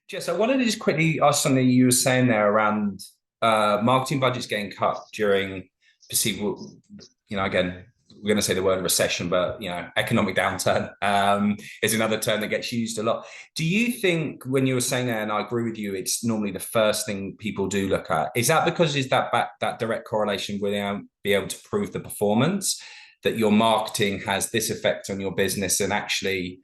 Jess, I wanted to just quickly ask something you were saying there around marketing budgets getting cut during perceivable, again, we're going to say the word recession, but, economic downturn is another term that gets used a lot. Do you think when you were saying that, and I agree with you, it's normally the first thing people do look at, is that because is that direct correlation with be able to prove the performance that your marketing has this effect on your business and actually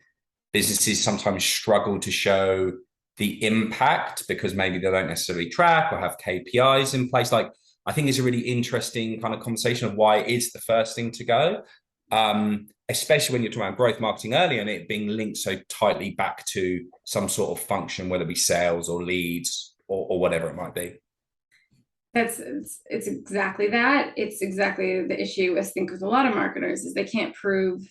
businesses sometimes struggle to show the impact because maybe they don't necessarily track or have KPIs in place. Like, I think it's a really interesting kind of conversation of why it is the first thing to go, especially when you're talking about growth marketing early and it being linked so tightly back to some sort of function, whether it be sales or leads or whatever it might be. It's exactly that. It's exactly the issue I think with a lot of marketers is they can't prove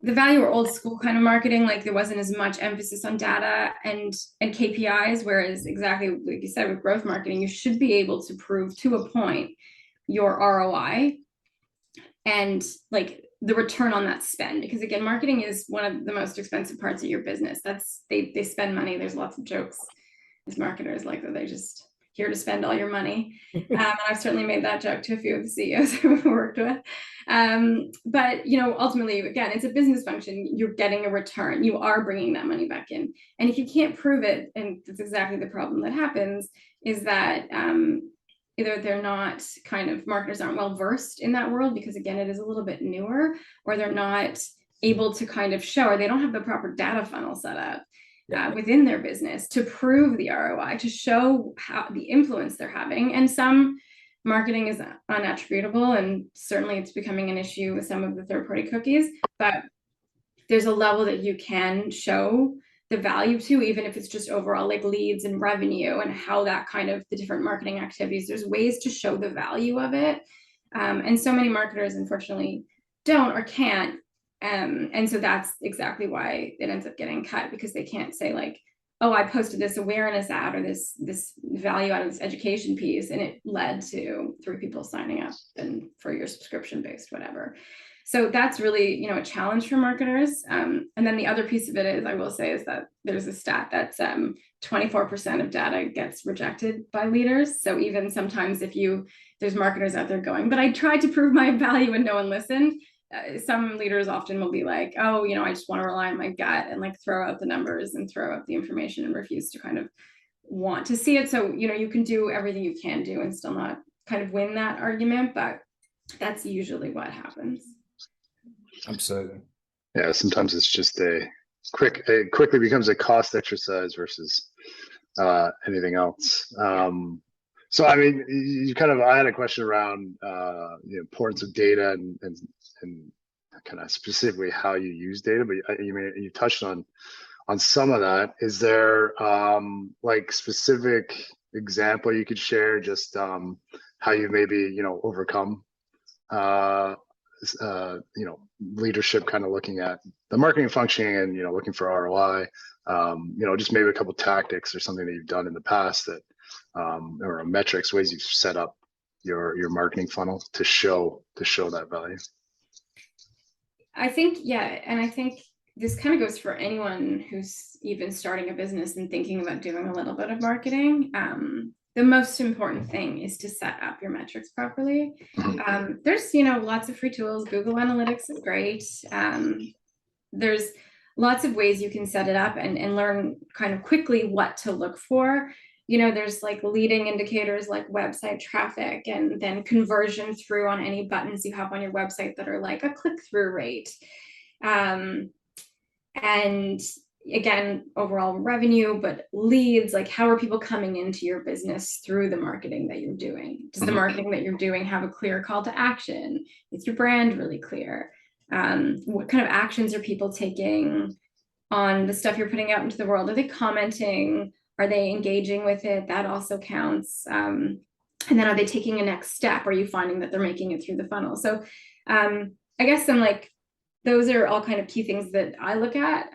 the value or old school kind of marketing. Like there wasn't as much emphasis on data and KPIs, whereas exactly like you said with growth marketing, you should be able to prove to a point your ROI and like the return on that spend. Because again, marketing is one of the most expensive parts of your business. They spend money. There's lots of jokes as marketers like that they just here to spend all your money. And I've certainly made that joke to a few of the CEOs I've worked with. But ultimately, again, it's a business function. You're getting a return. You are bringing that money back in. And if you can't prove it, and that's exactly the problem that happens, is that either they're not marketers aren't well versed in that world because again, it is a little bit newer, or they're not able to kind of show, or they don't have the proper data funnel set up within their business to prove the ROI, to show how the influence they're having. And some marketing is unattributable, and certainly it's becoming an issue with some of the third-party cookies, but there's a level that you can show the value to, even if it's just overall like leads and revenue and how that kind of the different marketing activities, there's ways to show the value of it. And so many marketers unfortunately don't or can't. And so that's exactly why it ends up getting cut, because they can't say like, oh, I posted this awareness ad or this value out of this education piece, and it led to 3 people signing up and for your subscription based whatever. So that's really, a challenge for marketers. And then the other piece of it is, I will say, is that there's a stat that's 24% of data gets rejected by leaders. So even sometimes there's marketers out there going, but I tried to prove my value and no one listened. Some leaders often will be like, oh, I just want to rely on my gut and like throw out the numbers and throw out the information and refuse to kind of want to see it. So, you can do everything you can do and still not kind of win that argument, but that's usually what happens. Absolutely. Yeah, sometimes it's just it quickly becomes a cost exercise versus anything else. So, I mean, I had a question around the importance of data and kind of specifically how you use data, but you touched on some of that. Is there like specific example you could share, just how you maybe overcome leadership kind of looking at the marketing functioning and looking for ROI, just maybe a couple tactics or something that you've done in the past that or metrics, ways you've set up your marketing funnel to show that value. I think, yeah. And I think this kind of goes for anyone who's even starting a business and thinking about doing a little bit of marketing. The most important thing is to set up your metrics properly. There's, lots of free tools. Google Analytics is great. There's lots of ways you can set it up and learn kind of quickly what to look for. There's like leading indicators like website traffic and then conversion through on any buttons you have on your website that are like a click-through rate. And again, overall revenue, but leads, like how are people coming into your business through the marketing that you're doing? Does the marketing that you're doing have a clear call to action? Is your brand really clear? What kind of actions are people taking on the stuff you're putting out into the world? Are they commenting? Are they engaging with it? That also counts. And then are they taking a next step? Are you finding that they're making it through the funnel? So I guess those are all kind of key things that I look at.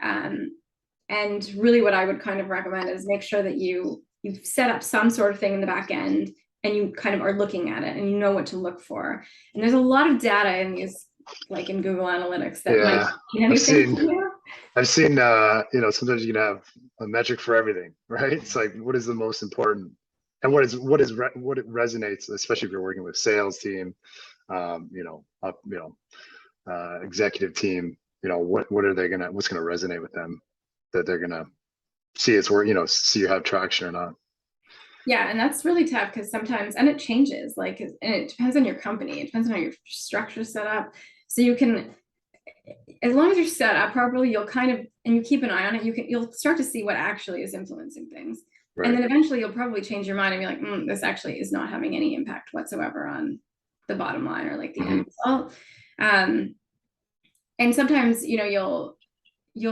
And really what I would kind of recommend is make sure that you've set up some sort of thing in the back end and you kind of are looking at it and you know what to look for. And there's a lot of data in these, like in Google Analytics that might be anything to you. I've seen, sometimes you can have a metric for everything, right? It's like, what is the most important, and what it resonates, especially if you're working with sales team, executive team. What are they gonna, what's gonna resonate with them that they're gonna see it's where see you have traction or not. Yeah, and that's really tough because sometimes, and it changes, like, and it depends on your company. It depends on how your structure set up. So you can, as long as you're set up properly, you'll kind of, and you keep an eye on it, you'll start to see what actually is influencing things. Right. And then eventually you'll probably change your mind and be like, this actually is not having any impact whatsoever on the bottom line or like the end result. And sometimes, you'll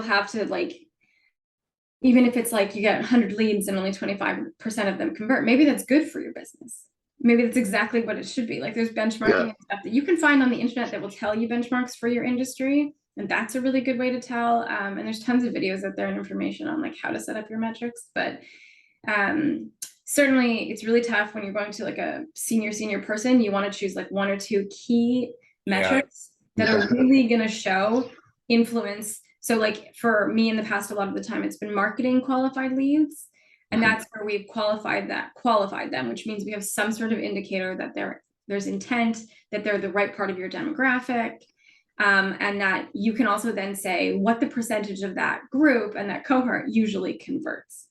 have to, like, even if it's like you get 100 leads and only 25% of them convert, maybe that's good for your business. Maybe that's exactly what it should be. Like, there's benchmarking and stuff that you can find on the internet that will tell you benchmarks for your industry. And that's a really good way to tell. And there's tons of videos out there and information on like how to set up your metrics. But certainly it's really tough when you're going to like a senior person. You want to choose like 1 or 2 key metrics that are really going to show influence. So like for me in the past, a lot of the time it's been marketing qualified leads. And that's where we've qualified them, which means we have some sort of indicator that there's intent, that they're the right part of your demographic. And that you can also then say what the percentage of that group and that cohort usually converts.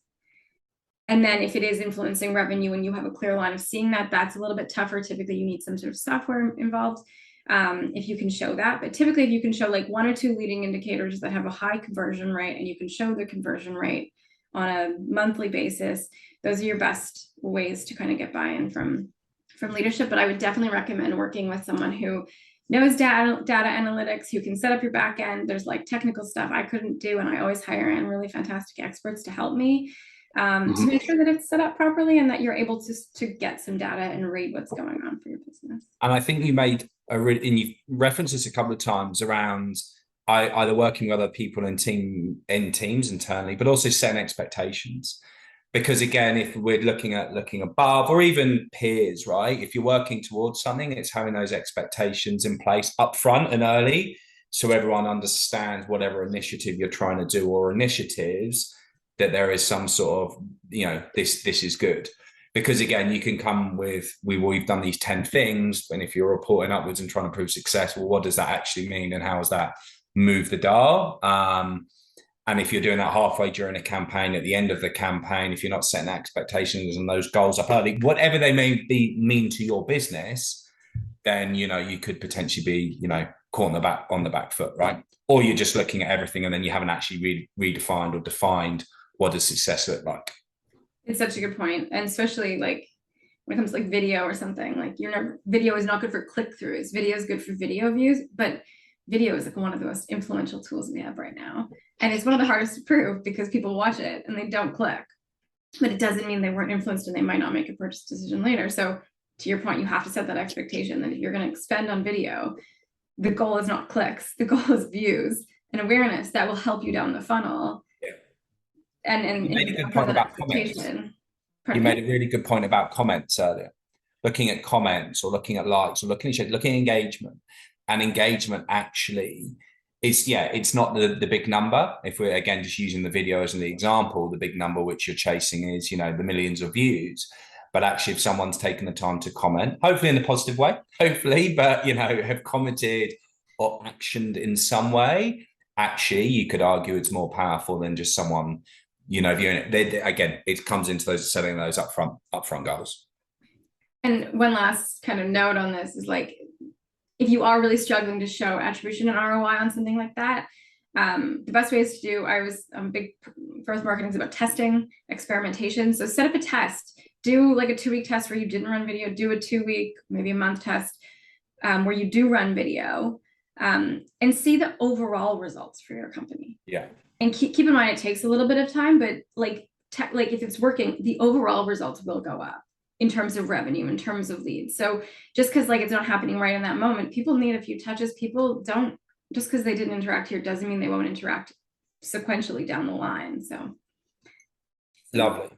And then if it is influencing revenue and you have a clear line of seeing that, that's a little bit tougher. Typically you need some sort of software involved. If you can show that, but typically if you can show like 1 or 2 leading indicators that have a high conversion rate and you can show the conversion rate on a monthly basis, those are your best ways to kind of get buy-in from leadership. But I would definitely recommend working with someone who knows data analytics, who can set up your back end. There's like technical stuff I couldn't do, and I always hire in really fantastic experts to help me to make sure that it's set up properly and that you're able to get some data and read what's going on for your business. And I think you made and you referenced this a couple of times around either working with other people in teams internally, but also setting expectations. Because again, if we're looking above or even peers, right? If you're working towards something, it's having those expectations in place upfront and early, so everyone understands whatever initiative you're trying to do or initiatives, that there is some sort of, this is good. Because again, you can come with, we've done these 10 things, and if you're reporting upwards and trying to prove success, well, what does that actually mean, and how does that move the dial? And if you're doing that halfway during a campaign, at the end of the campaign, if you're not setting expectations and those goals up early, whatever they may mean to your business, then you could potentially be caught on the back foot, right? Or you're just looking at everything and then you haven't actually redefined or defined what does success look like. It's such a good point, and especially like when it comes to like video or something, like video is not good for click-throughs. Video is good for video views, but video is like one of the most influential tools we have right now. And it's one of the hardest to prove because people watch it and they don't click. But it doesn't mean they weren't influenced and they might not make a purchase decision later. So to your point, you have to set that expectation that if you're going to expend on video, the goal is not clicks, the goal is views and awareness that will help you down the funnel. Yeah. And you made a good point about comments. You made a really good point about comments earlier. Looking at comments or looking at likes or looking at engagement. And engagement actually is, it's not the big number. If we're again just using the video as an example, the big number which you're chasing is the millions of views. But actually, if someone's taken the time to comment, hopefully in a positive way, but have commented or actioned in some way, actually you could argue it's more powerful than just someone viewing it. Again, it comes into those setting those upfront goals. And one last kind of note on this is like, if you are really struggling to show attribution and ROI on something like that, the best way is to do, big growth marketing is about testing, experimentation. So set up a test, do like a 2-week test where you didn't run video, do a 2-week, maybe a month test where you do run video and see the overall results for your company. Yeah. And keep in mind, it takes a little bit of time, but like if it's working, the overall results will go up in terms of revenue, in terms of leads. So just because like it's not happening right in that moment, people need a few touches. People don't, just because they didn't interact here doesn't mean they won't interact sequentially down the line. So lovely.